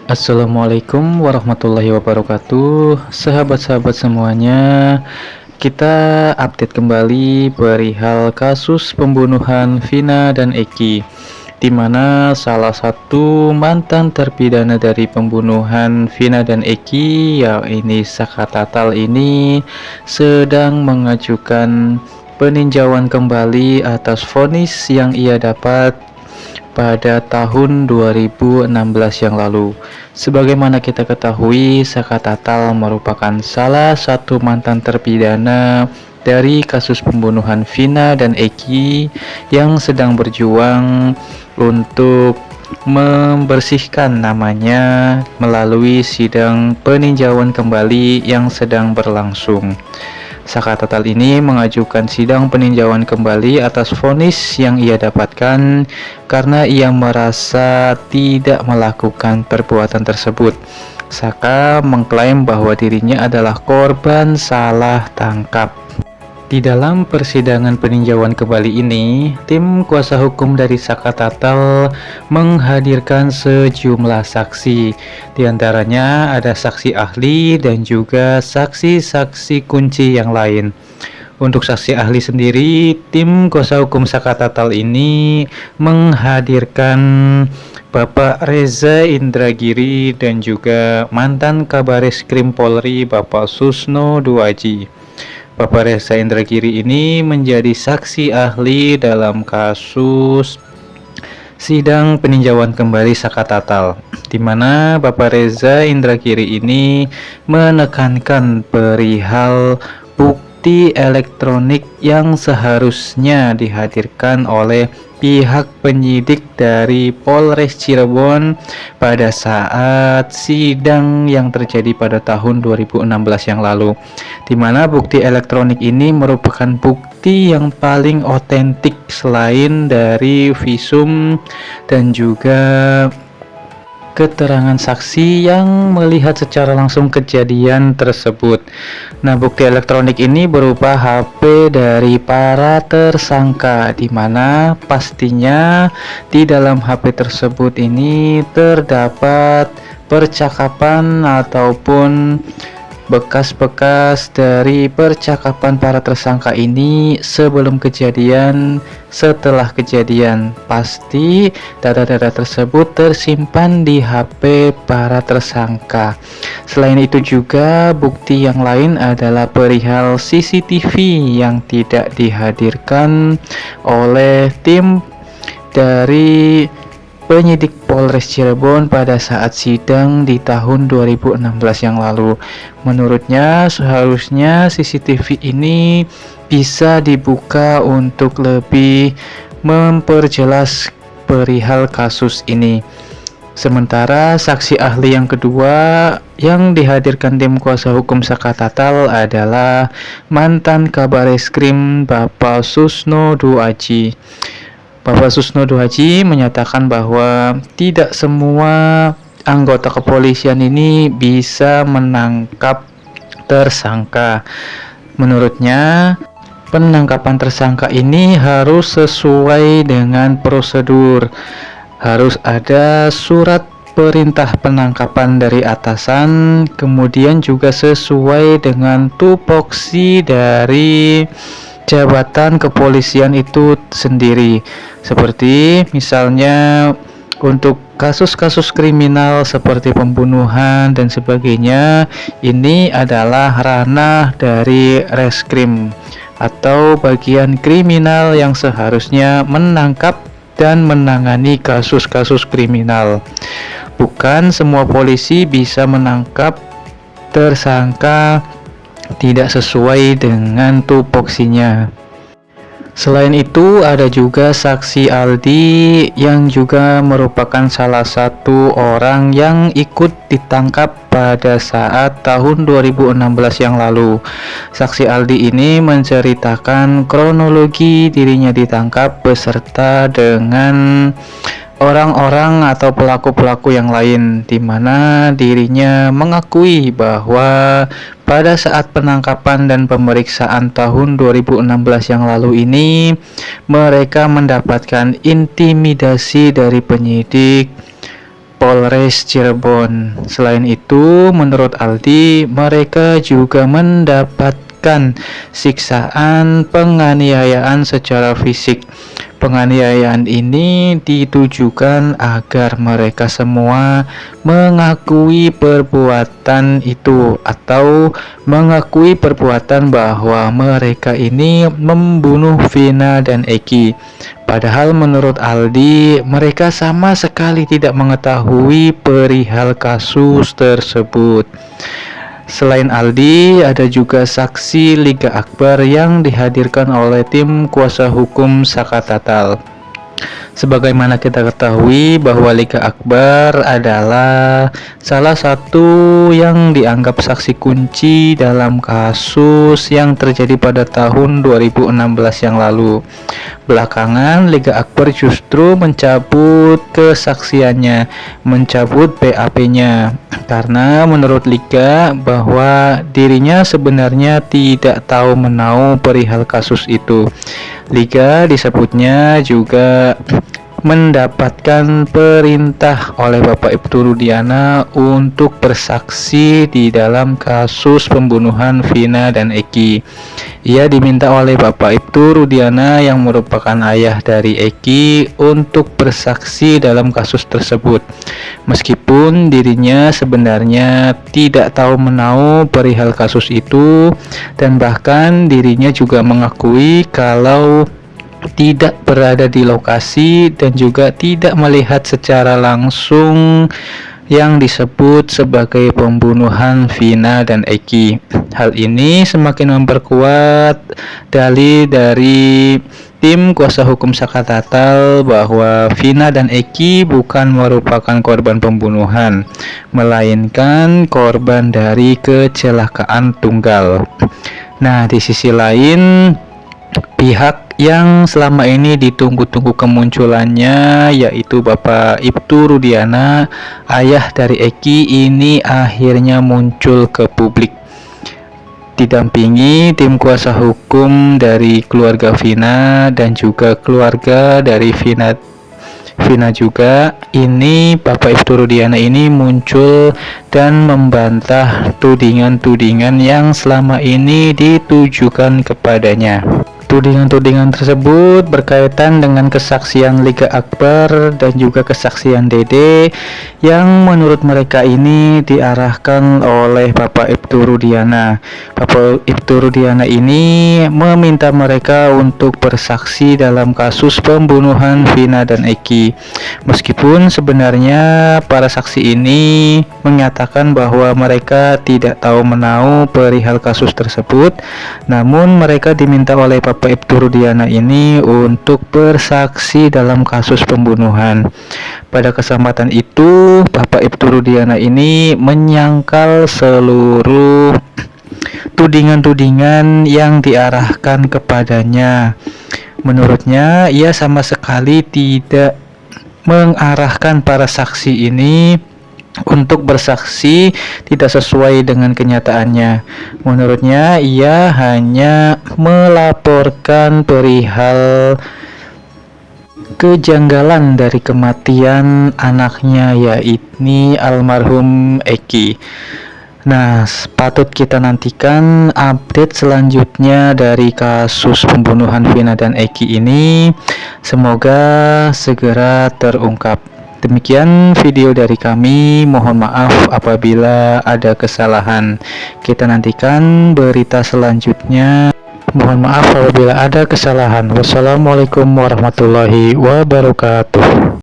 Assalamualaikum warahmatullahi wabarakatuh. Sahabat-sahabat semuanya, kita update kembali perihal kasus pembunuhan Vina dan Eki, di mana salah satu mantan terpidana dari pembunuhan Vina dan Eki, yakni Saka Tatal ini, sedang mengajukan peninjauan kembali atas vonis yang ia dapat pada tahun 2016 yang lalu. Sebagaimana kita ketahui, Saka Tatal merupakan salah satu mantan terpidana dari kasus pembunuhan Vina dan Eki yang sedang berjuang untuk membersihkan namanya melalui sidang peninjauan kembali yang sedang berlangsung. Saka Tatal ini mengajukan sidang peninjauan kembali atas vonis yang ia dapatkan karena ia merasa tidak melakukan perbuatan tersebut. Saka mengklaim bahwa dirinya adalah korban salah tangkap. Di dalam persidangan peninjauan kembali ini, tim kuasa hukum dari Saka Tatal menghadirkan sejumlah saksi. Di antaranya ada saksi ahli dan juga saksi-saksi kunci yang lain. Untuk saksi ahli sendiri, tim kuasa hukum Saka Tatal ini menghadirkan Bapak Reza Indragiri dan juga mantan Kabareskrim Polri Bapak Susno Duaji. Bapak Reza Indragiri ini menjadi saksi ahli dalam kasus sidang peninjauan kembali Saka Tatal, di mana Bapak Reza Indragiri ini menekankan perihal bukti elektronik yang seharusnya dihadirkan oleh pihak penyidik dari Polres Cirebon pada saat sidang yang terjadi pada tahun 2016 yang lalu, di mana bukti elektronik ini merupakan bukti yang paling otentik selain dari visum dan juga keterangan saksi yang melihat secara langsung kejadian tersebut. Nah, bukti elektronik ini berupa HP dari para tersangka, di mana pastinya di dalam HP tersebut ini terdapat percakapan ataupun bekas-bekas dari percakapan para tersangka ini sebelum kejadian, setelah kejadian. Pasti data-data tersebut tersimpan di HP para tersangka. Selain itu juga bukti yang lain adalah perihal CCTV yang tidak dihadirkan oleh tim dari penyidik Polres Cirebon pada saat sidang di tahun 2016 yang lalu. Menurutnya seharusnya CCTV ini bisa dibuka untuk lebih memperjelas perihal kasus ini. Sementara saksi ahli yang kedua yang dihadirkan tim kuasa hukum Saka Tatal adalah mantan Kabareskrim Bapak Susno Duaji. Bapak Susno Duaji menyatakan bahwa tidak semua anggota kepolisian ini bisa menangkap tersangka. Menurutnya, penangkapan tersangka ini harus sesuai dengan prosedur. Harus ada surat perintah penangkapan dari atasan, kemudian juga sesuai dengan tupoksi dari jabatan kepolisian itu sendiri. Seperti misalnya untuk kasus-kasus kriminal seperti pembunuhan dan sebagainya, ini adalah ranah dari reskrim atau bagian kriminal yang seharusnya menangkap dan menangani kasus-kasus kriminal. Bukan semua polisi bisa menangkap tersangka tidak sesuai dengan tupoksinya. Selain itu, ada juga saksi Aldi yang juga merupakan salah satu orang yang ikut ditangkap pada saat tahun 2016 yang lalu. Saksi Aldi ini menceritakan kronologi dirinya ditangkap beserta dengan orang-orang atau pelaku-pelaku yang lain, di mana dirinya mengakui bahwa pada saat penangkapan dan pemeriksaan tahun 2016 yang lalu ini, mereka mendapatkan intimidasi dari penyidik Polres Cirebon. Selain itu, menurut Aldi, mereka juga mendapatkan siksaan penganiayaan secara fisik. Penganiayaan ini ditujukan agar mereka semua mengakui perbuatan itu atau mengakui perbuatan bahwa mereka ini membunuh Vina dan Eki. Padahal menurut Aldi, mereka sama sekali tidak mengetahui perihal kasus tersebut. Selain Aldi, ada juga saksi Liga Akbar yang dihadirkan oleh tim kuasa hukum Saka Tatal. Sebagaimana kita ketahui bahwa Liga Akbar adalah salah satu yang dianggap saksi kunci dalam kasus yang terjadi pada tahun 2016 yang lalu. Belakangan Liga Akbar justru mencabut kesaksiannya, mencabut BAP-nya karena menurut Liga bahwa dirinya sebenarnya tidak tahu menau perihal kasus itu. Liga disebutnya juga mendapatkan perintah oleh Bapak Ibtu Rudiana untuk bersaksi di dalam kasus pembunuhan Vina dan Eki. Ia diminta oleh Bapak Ibtu Rudiana yang merupakan ayah dari Eki untuk bersaksi dalam kasus tersebut. Meskipun dirinya sebenarnya tidak tahu menau perihal kasus itu, dan bahkan dirinya juga mengakui kalau tidak berada di lokasi dan juga tidak melihat secara langsung yang disebut sebagai pembunuhan Vina dan Eki. Hal ini semakin memperkuat dalih dari tim kuasa hukum Saka Tatal bahwa Vina dan Eki bukan merupakan korban pembunuhan, melainkan korban dari kecelakaan tunggal. Nah, di sisi lain, pihak yang selama ini ditunggu-tunggu kemunculannya, yaitu Bapak Ibtu Rudiana, ayah dari Eki, ini akhirnya muncul ke publik. Didampingi tim kuasa hukum dari keluarga Vina dan juga keluarga dari Vina juga, ini Bapak Ibtu Rudiana ini muncul dan membantah tudingan-tudingan yang selama ini ditujukan kepadanya. Tudingan-tudingan tersebut berkaitan dengan kesaksian Liga Akbar dan juga kesaksian Dede yang menurut mereka ini diarahkan oleh Bapak Ibtu Rudiana. Bapak Ibtu Rudiana ini meminta mereka untuk bersaksi dalam kasus pembunuhan Vina dan Eki. Meskipun sebenarnya para saksi ini menyatakan bahwa mereka tidak tahu menau perihal kasus tersebut, namun mereka diminta oleh Bapak Ibtu Rudiana ini untuk bersaksi dalam kasus pembunuhan. Pada kesempatan itu, Bapak Ibtu Rudiana ini menyangkal seluruh tudingan-tudingan yang diarahkan kepadanya. Menurutnya, ia sama sekali tidak mengarahkan para saksi ini untuk bersaksi tidak sesuai dengan kenyataannya. Menurutnya, ia hanya melaporkan perihal kejanggalan dari kematian anaknya, yaitu almarhum Eki. Nah, patut kita nantikan update selanjutnya dari kasus pembunuhan Vina dan Eki ini. Semoga segera terungkap. Demikian video dari kami, mohon maaf apabila ada kesalahan. Kita nantikan berita selanjutnya. Mohon maaf apabila ada kesalahan. Wassalamualaikum warahmatullahi wabarakatuh.